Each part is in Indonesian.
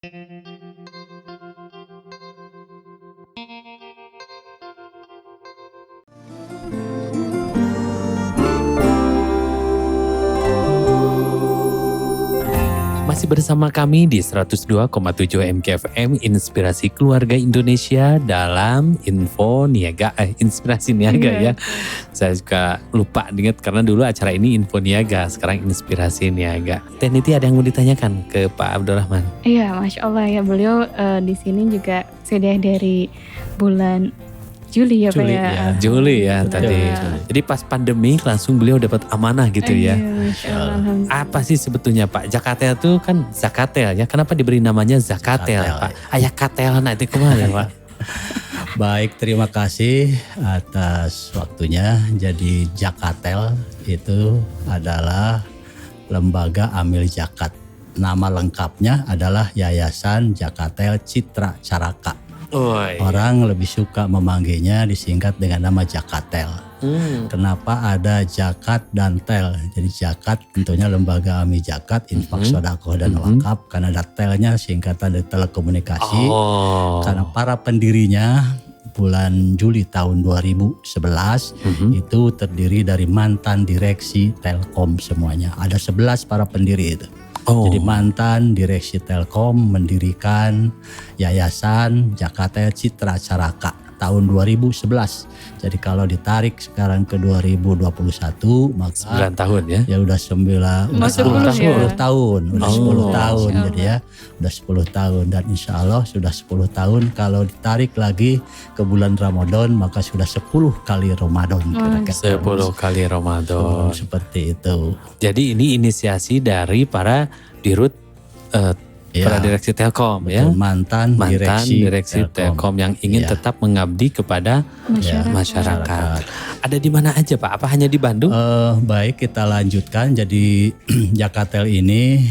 Masih bersama kami di 102,7 MKFM Inspirasi Keluarga Indonesia dalam Info Niaga, Inspirasi Niaga ya. Saya juga lupa ingat karena dulu acara ini Info Niaga, sekarang Inspirasi Niaga. Dan itu ada yang mau ditanyakan ke Pak Abdurrahman? Iya, Masya Allah ya, beliau di sini juga sudah dari bulan Juli ya Pak ya. Juli ya tadi. Jadi pas pandemi langsung beliau dapat amanah gitu ya. Masya Allah. Apa sih sebetulnya Pak? Zakatel itu kan Zakatel ya. Kenapa diberi namanya Zakatel Pak? Ayah katel nanti kemana Pak? Baik, terima kasih atas waktunya. Jadi Zakatel itu adalah Lembaga Amil Zakat. Nama lengkapnya adalah Yayasan Zakatel Citra Caraka. Orang lebih suka memanggilnya disingkat dengan nama Zakatel. Kenapa ada zakat dan tel? Jadi zakat tentunya Lembaga Amil Zakat, Infak, Sodaqoh dan Wakaf. Karena ada telnya singkatan dari telekomunikasi. Karena para pendirinya bulan Juli tahun 2011 itu terdiri dari mantan direksi Telkom semuanya. Ada 11 para pendiri itu. Jadi mantan direksi Telkom mendirikan Yayasan Zakatel Citra Caraka tahun 2011. Jadi kalau ditarik sekarang ke 2021 maka 9 tahun ya. Ya udah 10 tahun. Udah 10 tahun jadi ya. Udah 10 tahun dan insya Allah sudah 10 tahun. Kalau ditarik lagi ke bulan Ramadan maka sudah 10 kali Ramadan. 10 kali Ramadan. Seperti itu. Jadi ini inisiasi dari para dirut para direksi Telkom ya. Mantan direksi Telkom yang ingin tetap mengabdi kepada masyarakat. Ada di mana aja Pak? Apa hanya di Bandung? Baik, kita lanjutkan. Jadi Zakatel ini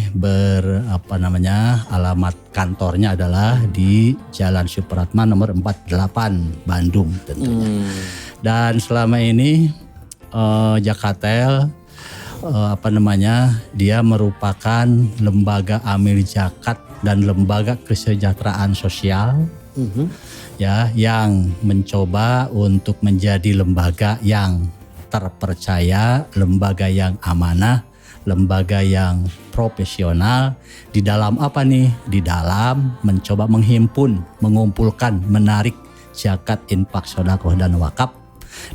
alamat kantornya adalah di Jalan Supratman nomor 48 Bandung tentunya. Dan selama ini Zakatel dia merupakan lembaga amil zakat dan lembaga kesejahteraan sosial ya yang mencoba untuk menjadi lembaga yang terpercaya, lembaga yang amanah, lembaga yang profesional di dalam apa nih? Di dalam mencoba menghimpun, mengumpulkan, menarik zakat, infak, sodaqoh dan wakaf.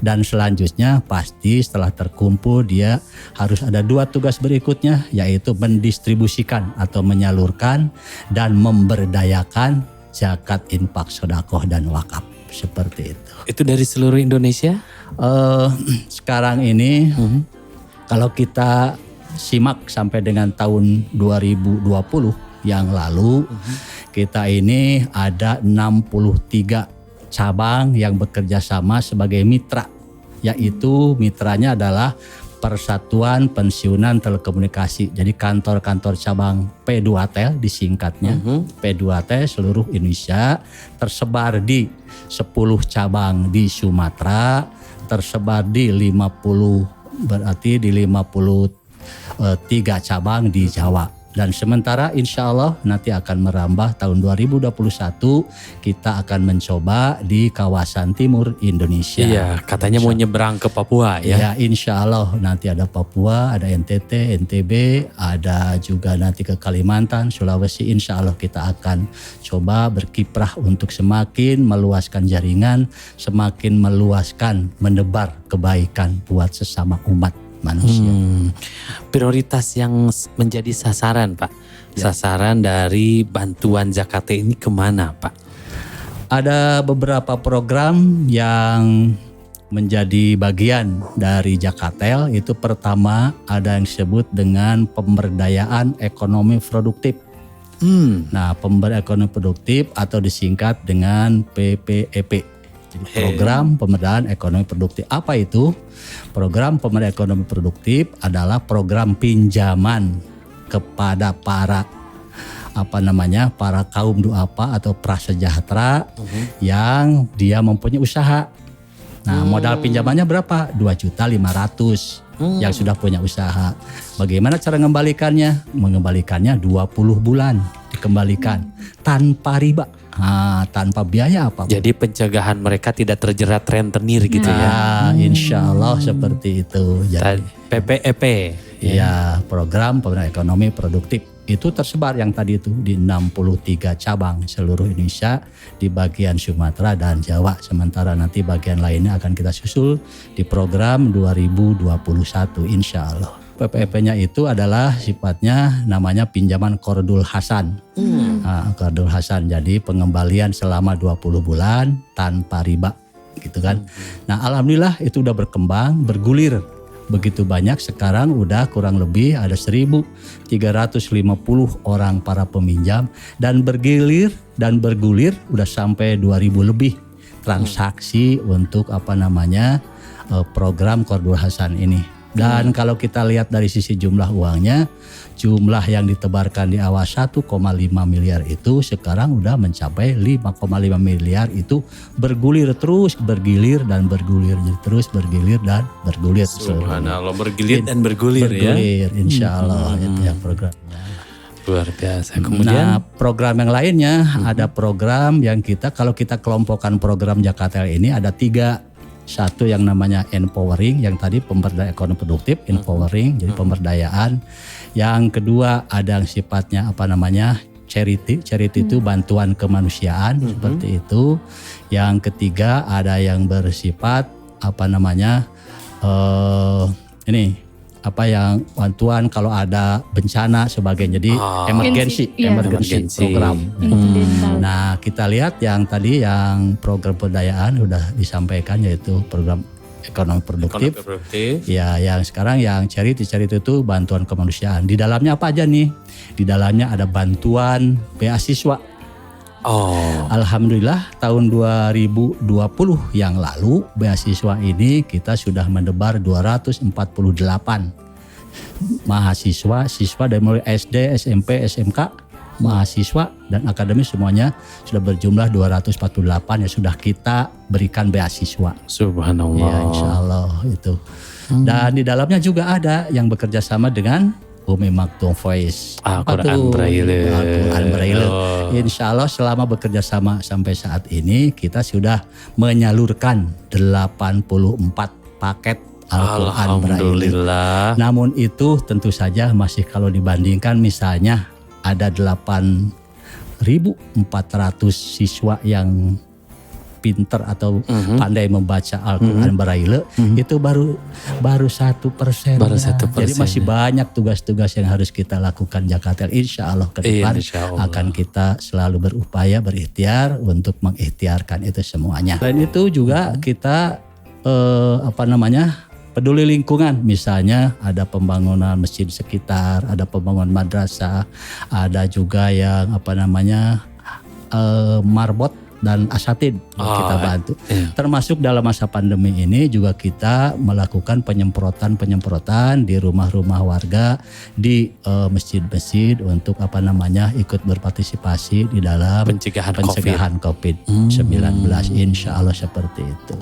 Dan selanjutnya pasti setelah terkumpul dia harus ada 2 tugas berikutnya, yaitu mendistribusikan atau menyalurkan dan memberdayakan zakat, infak, sodaqoh dan wakaf. Seperti itu. Itu dari seluruh Indonesia? Sekarang ini kalau kita simak sampai dengan tahun 2020 yang lalu kita ini ada 63 cabang yang bekerja sama sebagai mitra, yaitu mitranya adalah Persatuan Pensiunan Telekomunikasi. Jadi kantor-kantor cabang P2Tel disingkatnya, P2Tel seluruh Indonesia, tersebar di 10 cabang di Sumatera, tersebar di 53 cabang di Jawa. Dan sementara insya Allah nanti akan merambah tahun 2021 kita akan mencoba di kawasan timur Indonesia. Iya, katanya mau nyebrang ke Papua ya. Ya insya Allah nanti ada Papua, ada NTT, NTB, ada juga nanti ke Kalimantan, Sulawesi. Insya Allah kita akan coba berkiprah untuk semakin meluaskan jaringan, semakin meluaskan, menebar kebaikan buat sesama umat manusia. Prioritas yang menjadi sasaran Pak, sasaran dari bantuan zakat ini kemana Pak? Ada beberapa program yang menjadi bagian dari Zakatel. Itu pertama ada yang disebut dengan pemberdayaan ekonomi produktif. Nah, pemberdayaan ekonomi produktif atau disingkat dengan PPEP. Program Pemberdayaan Ekonomi Produktif. Apa itu? Program Pemberdayaan Ekonomi Produktif adalah program pinjaman kepada para kaum duafa atau prasejahtera yang dia mempunyai usaha. Nah, modal pinjamannya berapa? 2.500.000 yang sudah punya usaha. Bagaimana cara mengembalikannya? Mengembalikannya 20 bulan dikembalikan tanpa riba. Tanpa biaya apa. Jadi pencegahan mereka tidak terjerat rentenir gitu ya. Insya Allah seperti itu. Jadi PPEP. ya, program pemberdayaan ekonomi produktif itu tersebar yang tadi itu di 63 cabang seluruh Indonesia, di bagian Sumatera dan Jawa. Sementara nanti bagian lainnya akan kita susul di program 2021 insya Allah. PPP-nya itu adalah sifatnya namanya pinjaman Qardul Hasan. Qardul Hasan, jadi pengembalian selama 20 bulan tanpa riba gitu kan. Nah, alhamdulillah itu udah berkembang, bergulir. Begitu banyak, sekarang udah kurang lebih ada 1.350 orang para peminjam, dan bergilir dan bergulir udah sampai 2.000 lebih transaksi untuk program Qardul Hasan ini. Dan kalau kita lihat dari sisi jumlah uangnya, jumlah yang ditebarkan di awal 1,5 miliar itu sekarang udah mencapai 5,5 miliar, itu bergulir terus, bergilir dan bergulir, jadi terus bergilir dan bergulir. Subhanallah, bergilir dan bergulir ya. Bergulir insya Allah itu ya programnya. Luar biasa. Kemudian program yang lainnya ada program yang kalau kita kelompokkan program Jakatel ini ada 3. Satu yang namanya empowering, yang tadi pemberdayaan ekonomi produktif, empowering, jadi pemberdayaan. Yang kedua ada yang sifatnya charity itu bantuan kemanusiaan, seperti itu. Yang ketiga ada yang bersifat yang bantuan kalau ada bencana sebagainya, jadi emergency program. Nah, kita lihat yang tadi yang program pemberdayaan udah disampaikan, yaitu program ekonomi produktif. Ya, yang sekarang yang charity itu bantuan kemanusiaan. Di dalamnya apa aja nih? Di dalamnya ada bantuan beasiswa. Alhamdulillah tahun 2020 yang lalu beasiswa ini kita sudah mendebar 248 siswa dari mulai SD, SMP, SMK, mahasiswa dan akademis semuanya sudah berjumlah 248 yang sudah kita berikan beasiswa. Subhanallah. Ya, insya Allah itu. Dan di dalamnya juga ada yang bekerja sama dengan Umi Maktoum Voice, Al-Quran Braille. Al-Quran Braille. Insya Allah selama bekerja sama sampai saat ini kita sudah menyalurkan 84 paket Al-Quran Braille. Alhamdulillah. Namun itu tentu saja masih kalau dibandingkan misalnya ada 8.400 siswa yang pinter atau pandai membaca Al-Quran Braille, itu baru 1%. Baru 1%. Jadi masih banyak tugas-tugas yang harus kita lakukan Jakatel. Insya Allah ke depan akan kita selalu berupaya, berikhtiar untuk mengikhtiarkan itu semuanya. Selain itu juga kita peduli lingkungan, misalnya ada pembangunan masjid sekitar, ada pembangunan madrasah, ada juga yang marbot dan asatid kita bantu. Termasuk dalam masa pandemi ini juga kita melakukan penyemprotan di rumah-rumah warga, di masjid-masjid untuk ikut berpartisipasi di dalam pencegahan COVID-19. Insya Allah seperti itu.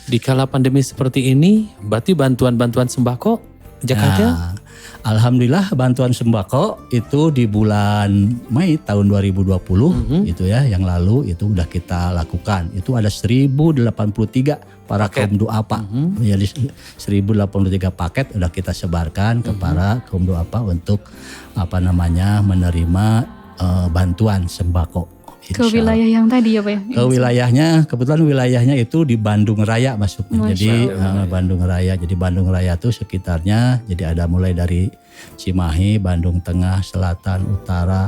Di kala pandemi seperti ini, berarti bantuan sembako Jakarta? Alhamdulillah bantuan sembako itu di bulan Mei tahun 2020 itu ya, yang lalu itu udah kita lakukan. Itu ada 1083 para kaum duafa. Jadi 1083 paket udah kita sebarkan ke para kaum duafa untuk menerima bantuan sembako. Ke wilayah yang tadi ya Pak ya? Ke wilayahnya, kebetulan wilayahnya itu di Bandung Raya masuknya. Jadi Bandung Raya. Jadi Bandung Raya itu sekitarnya, jadi ada mulai dari Cimahi, Bandung Tengah, Selatan, Utara,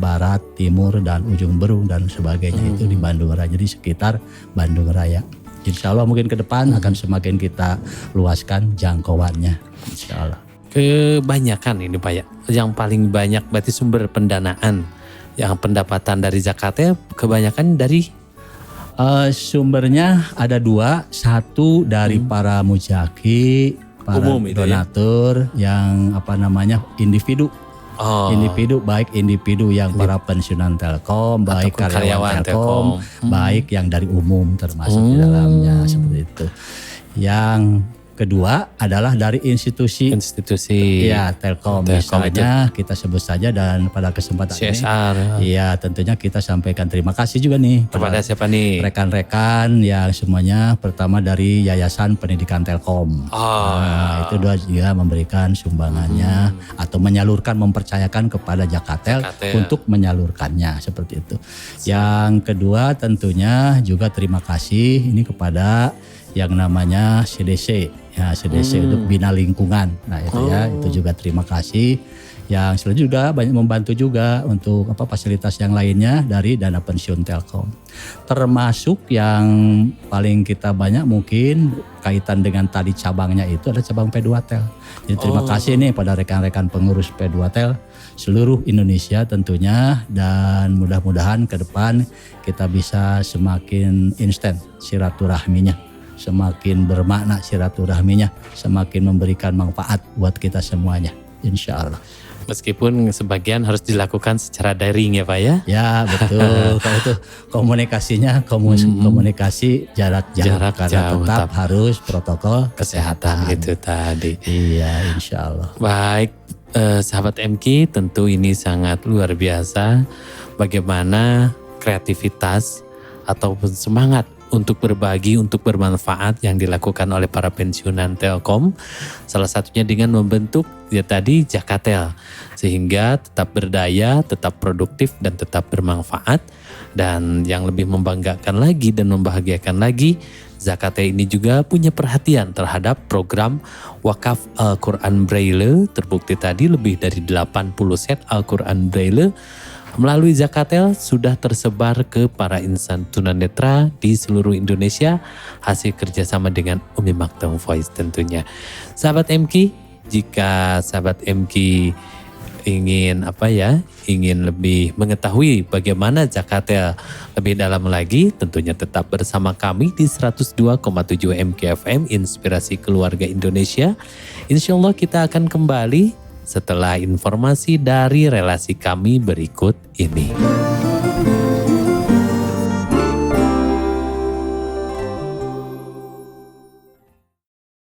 Barat, Timur, dan Ujung Berung dan sebagainya itu di Bandung Raya. Jadi sekitar Bandung Raya. Insya Allah mungkin ke depan akan semakin kita luaskan jangkauannya. Insya Allah. Kebanyakan ini Pak ya, yang paling banyak berarti sumber pendanaan. Yang pendapatan dari zakatnya kebanyakan dari sumbernya ada 2, satu dari para mujaki, para umum donatur ya? yang individu. Individu, baik individu yang para pensiunan Telkom, baik Ataupun karyawan Telkom, Telkom. baik yang dari umum termasuk di dalamnya seperti itu. Yang kedua adalah dari institusi ya Telkom. Misalnya kita sebut saja, dan pada kesempatan CSR. ini ya tentunya kita sampaikan terima kasih juga nih Kepada siapa nih? rekan-rekan yang semuanya, pertama dari Yayasan Pendidikan Telkom. Nah, itu juga memberikan sumbangannya atau menyalurkan, mempercayakan kepada Jakatel untuk menyalurkannya seperti itu. Yang kedua tentunya juga terima kasih ini kepada yang namanya CDC ya, CDC untuk bina lingkungan. Nah itu ya, itu juga terima kasih. Yang selanjutnya juga banyak membantu juga untuk fasilitas yang lainnya dari dana pensiun Telkom. Termasuk yang paling kita banyak mungkin kaitan dengan tadi cabangnya itu ada cabang P2Tel. Jadi terima kasih nih pada rekan-rekan pengurus P2Tel seluruh Indonesia tentunya, dan mudah-mudahan ke depan kita bisa semakin instan silaturahminya, semakin bermakna silaturahminya, semakin memberikan manfaat buat kita semuanya, insya Allah. Meskipun sebagian harus dilakukan secara daring ya Pak ya? Ya betul, kalau itu komunikasinya komunikasi jarak jauh, karena tetap harus protokol kesehatan. Itu tadi. Iya, insya Allah. Baik, sahabat MK, tentu ini sangat luar biasa bagaimana kreativitas ataupun semangat untuk berbagi, untuk bermanfaat yang dilakukan oleh para pensiunan Telkom. Salah satunya dengan membentuk ya tadi Jakatel, sehingga tetap berdaya, tetap produktif, dan tetap bermanfaat. Dan yang lebih membanggakan lagi dan membahagiakan lagi, Jakatel ini juga punya perhatian terhadap program wakaf Al-Quran Braille. Terbukti tadi lebih dari 80 set Al-Quran Braille melalui Jakatel sudah tersebar ke para insan tunanetra di seluruh Indonesia, hasil kerjasama dengan Umi Maktoum Voice tentunya. Sahabat MK, jika sahabat MK ingin ingin lebih mengetahui bagaimana Jakatel lebih dalam lagi, tentunya tetap bersama kami di 102,7 MKFM Inspirasi Keluarga Indonesia. Insya Allah kita akan kembali setelah informasi dari relasi kami berikut ini.